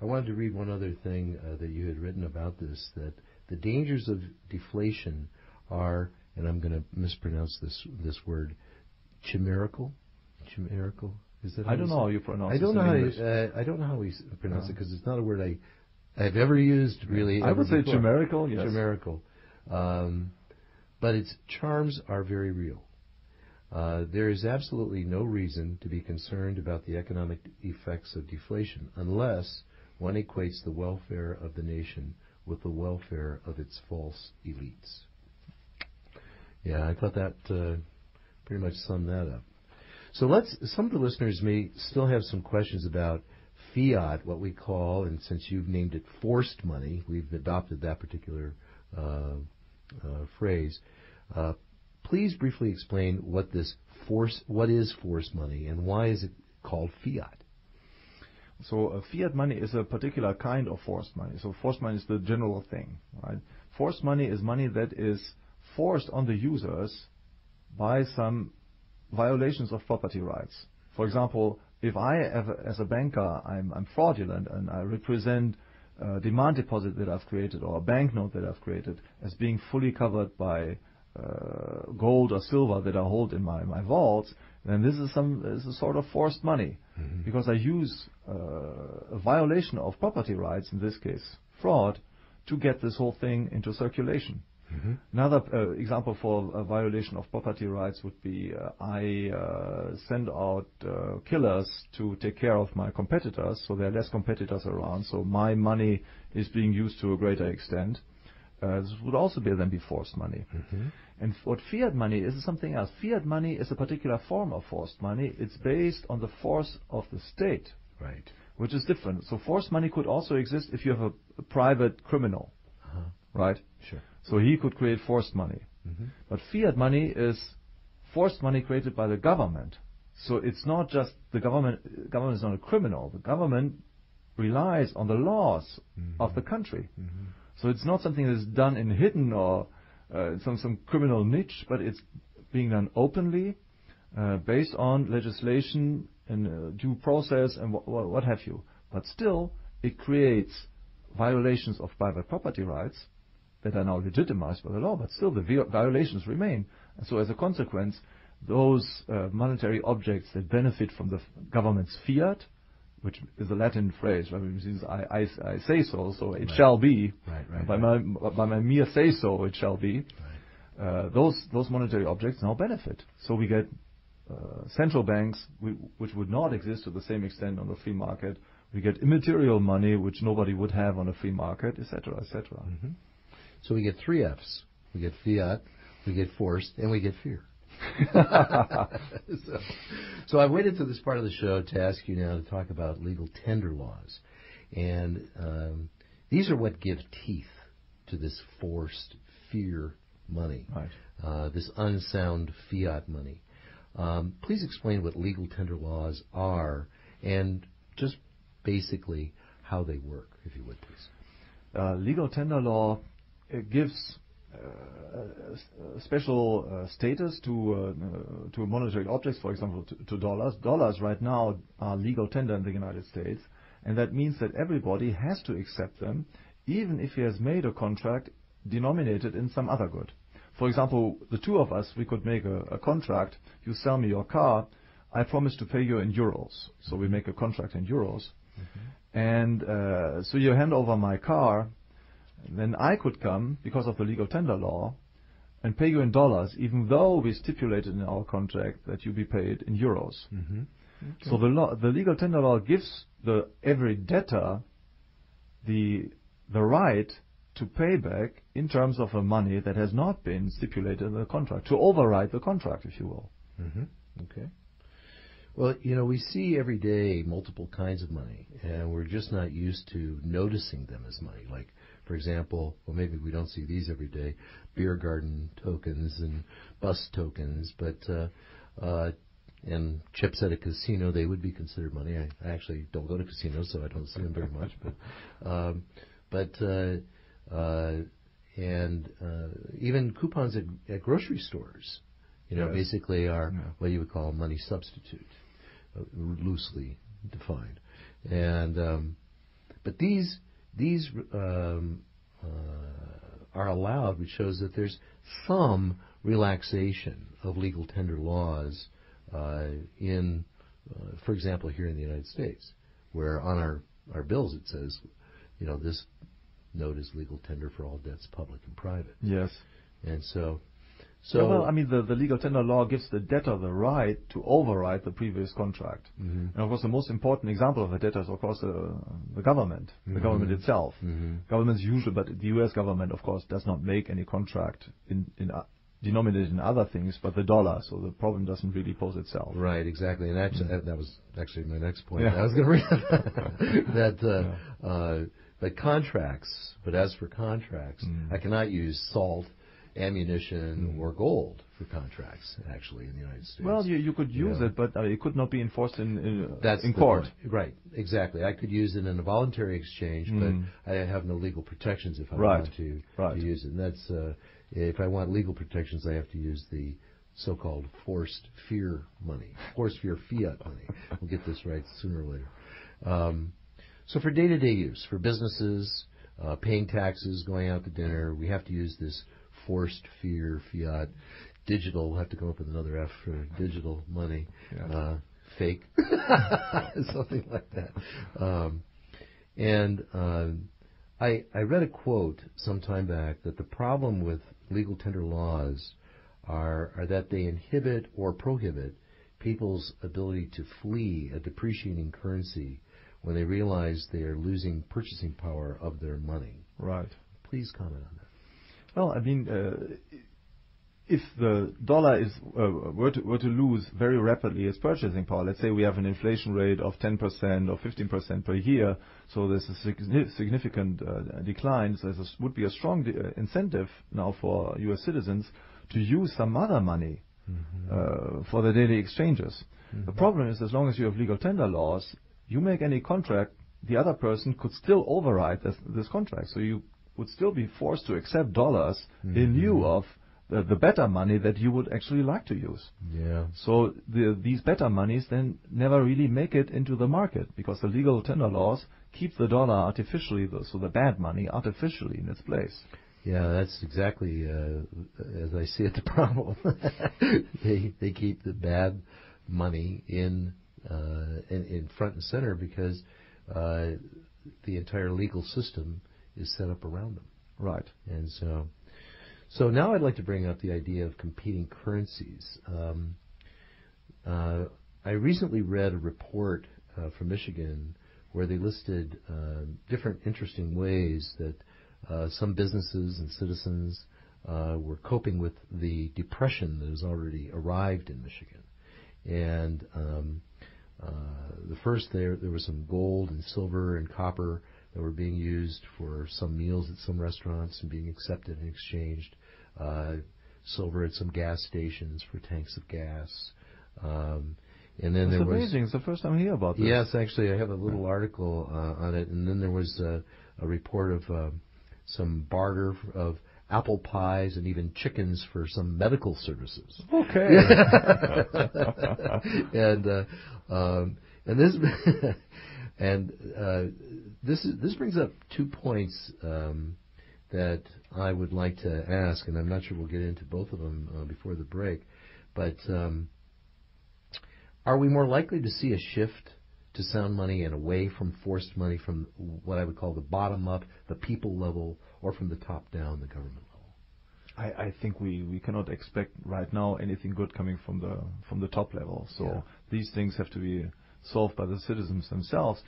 I wanted to read one other thing that you had written about this, that the dangers of deflation are, and I'm going to mispronounce this word, chimerical? Chimerical? Is that I don't know how you pronounce it in English. I don't know how we pronounce it, because it's not a word I've ever used, really. I would say before. chimerical, yes. Chimerical. But its charms are very real. There is absolutely no reason to be concerned about the economic effects of deflation unless one equates the welfare of the nation with the welfare of its false elites. Yeah, I thought that pretty much summed that up. So some of the listeners may still have some questions about fiat, what we call, and since you've named it forced money, we've adopted that particular phrase. Please briefly explain what is forced money and why is it called fiat? So fiat money is a particular kind of forced money. So forced money is the general thing, right? Forced money is money that is forced on the users by some violations of property rights. For example, if I, as a banker, I'm fraudulent and I represent a demand deposit that I've created or a banknote that I've created as being fully covered by gold or silver that I hold in my vaults, then this is a sort of forced money, because I use a violation of property rights, in this case fraud, to get this whole thing into circulation. Another example for a violation of property rights would be I send out killers to take care of my competitors, so there are less competitors around, so my money is being used to a greater extent. This would also then be forced money. And what fiat money is something else. Fiat money is a particular form of forced money. It's based on the force of the state, right? Which is different. So forced money could also exist if you have a private criminal, right? Sure. So he could create forced money. But fiat money is forced money created by the government. So it's not just the government. Government is not a criminal. The government relies on the laws of the country. So it's not something that's done in hidden or some criminal niche, but it's being done openly, based on legislation and due process and what have you. But still, it creates violations of private property rights that are now legitimized by the law, but still the violations remain. And so as a consequence, those monetary objects that benefit from the government's fiat, which is a Latin phrase, right? Which means I say so, so it shall be. By my mere say so, it shall be. Those monetary objects now benefit. So we get central banks, which would not exist to the same extent on the free market. We get immaterial money, which nobody would have on a free market, etc., etc. So we get 3 Fs. We get fiat, we get forced, and we get fear. So I've waited to this part of the show to ask you now to talk about legal tender laws. And these are what give teeth to this forced fear money, this unsound fiat money. Please explain what legal tender laws are and just basically how they work, if you would, please. Legal tender law gives special status to monetary objects, for example, to dollars. Dollars right now are legal tender in the United States, and that means that everybody has to accept them, even if he has made a contract denominated in some other good. For example, the two of us, we could make a contract. You sell me your car, I promise to pay you in euros. So we make a contract in euros. And so you hand over my car, then I could come, because of the legal tender law, and pay you in dollars, even though we stipulated in our contract that you be paid in euros. So the legal tender law gives every debtor the right to pay back in terms of a money that has not been stipulated in the contract, to override the contract, if you will. Okay. Well, we see every day multiple kinds of money, and we're just not used to noticing them as money. Like, for example, well, maybe we don't see these every day, beer garden tokens and bus tokens, but and chips at a casino, they would be considered money. I actually don't go to casinos, so I don't see them very much. And even coupons at grocery stores, basically are what you would call a money substitute, loosely defined. And But these are allowed, which shows that there's some relaxation of legal tender laws in, for example, here in the United States, where on our bills it says, this note is legal tender for all debts, public and private. Yes. And so the legal tender law gives the debtor the right to override the previous contract. Mm-hmm. And of course, the most important example of a debtor is, of course, the government, the government itself. Mm-hmm. Government's usual, but the U.S. government, of course, does not make any contract denominated in other things, but the dollar. So the problem doesn't really pose itself. Right, exactly, and actually, that was actually my next point. Yeah. I was going to read that contracts. But as for contracts, I cannot use salt, ammunition, or gold for contracts. Actually, in the United States. Well, you could use it, but it could not be enforced in court. Point. Right, exactly. I could use it in a voluntary exchange, but I have no legal protections if I want to use it. And that's if I want legal protections, I have to use the so-called forced fear money, forced fear fiat money. We'll get this right sooner or later. So for day-to-day use, for businesses, paying taxes, going out to dinner, we have to use this forced fear fiat. Digital, we'll have to come up with another F for digital money. Yeah. Fake. Something like that. I read a quote some time back that the problem with legal tender laws are that they inhibit or prohibit people's ability to flee a depreciating currency when they realize they are losing purchasing power of their money. Right. Please comment on that. Well, I mean, if the dollar is were to lose very rapidly its purchasing power, let's say we have an inflation rate of 10% or 15% per year, so there's a significant decline. So there would be a strong incentive now for U.S. citizens to use some other money for the daily exchanges. The problem is, as long as you have legal tender laws, you make any contract, the other person could still override this contract. So you would still be forced to accept dollars in lieu of the better money that you would actually like to use. Yeah. So these better monies then never really make it into the market because the legal tender laws keep the dollar artificially, so the bad money artificially in its place. Yeah, that's exactly as I see it the problem. They keep the bad money in front and center because the entire legal system is set up around them. Right. And so now I'd like to bring up the idea of competing currencies. I recently read a report from Michigan where they listed different interesting ways that some businesses and citizens were coping with the depression that has already arrived in Michigan. And the first there was some gold and silver and copper that were being used for some meals at some restaurants and being accepted and exchanged. Silver at some gas stations for tanks of gas. And then That's amazing. It's the first time I hear about this. Yes, actually, I have a little article on it. And then there was a report of some barter of apple pies and even chickens for some medical services. Okay. This brings up 2 points that I would like to ask, and I'm not sure we'll get into both of them before the break. But are we more likely to see a shift to sound money and away from forced money from what I would call the bottom up, the people level, or from the top down, the government level? I think we cannot expect right now anything good coming from the top level. So these things have to be solved by the citizens themselves.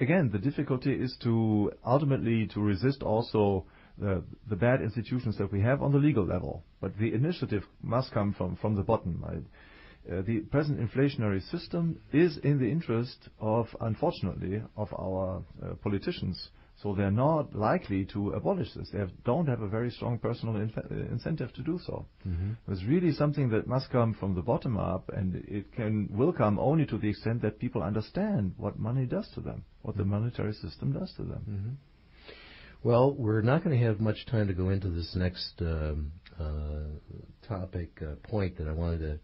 Again, the difficulty is to ultimately to resist also the bad institutions that we have on the legal level. But the initiative must come from the bottom. The present inflationary system is in the interest of, unfortunately, of our politicians. So they're not likely to abolish this. They don't have a very strong personal incentive to do so. It's really something that must come from the bottom up, and it will come only to the extent that people understand what money does to them, what the monetary system does to them. Well, we're not going to have much time to go into this next point that I wanted to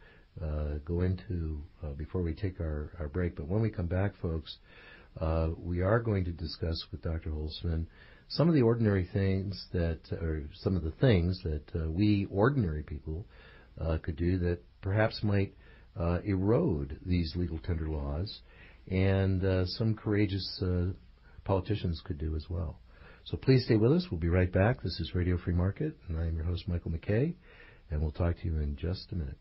go into before we take our break. But when we come back, folks, we are going to discuss with Dr. Hulsmann some of the ordinary things some of the things that we ordinary people could do that perhaps might erode these legal tender laws, and some courageous politicians could do as well. So please stay with us. We'll be right back. This is Radio Free Market, and I am your host, Michael McKay, and we'll talk to you in just a minute.